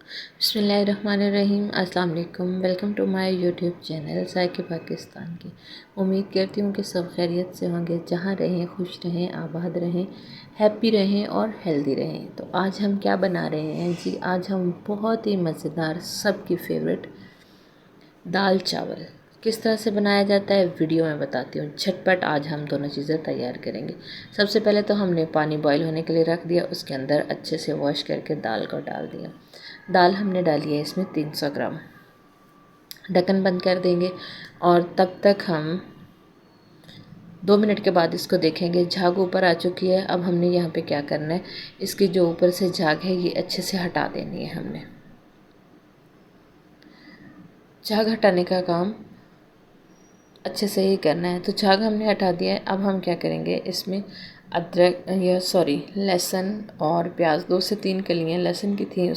बिस्मिल्लाहिर्रहमानिर्रहीम। अस्सलाम वालेकुम। Welcome to my YouTube channel ज़ायके पाकिस्तान की। उम्मीद करती हूँ कि सब खैरियत से होंगे, जहाँ रहें खुश रहें, आबाद रहें, हैप्पी रहें और हेल्दी रहें। तो आज हम क्या बना रहे हैं जी? आज हम बहुत ही मज़ेदार, सबकी फेवरेट दाल चावल किस तरह से बनाया जाता है वीडियो में बताती हूँ। झटपट आज हम दोनों चीज़ें तैयार करेंगे। सबसे पहले तो हमने पानी बॉईल होने के लिए रख दिया, उसके अंदर अच्छे से वॉश करके दाल को डाल दिया। दाल हमने डाली है इसमें 300 ग्राम। ढक्कन बंद कर देंगे और तब तक हम 2 मिनट के बाद इसको देखेंगे। झाग ऊपर आ चुकी है। अब हमने यहाँ पे क्या करना है, इसकी जो ऊपर से झाग है ये अच्छे से हटा देनी है। हमने झाग हटाने का काम अच्छे से ही करना है। तो झाग हमने हटा दिया है। अब हम क्या करेंगे, इसमें लहसुन और प्याज, 2 से 3 कलियाँ लहसुन की थी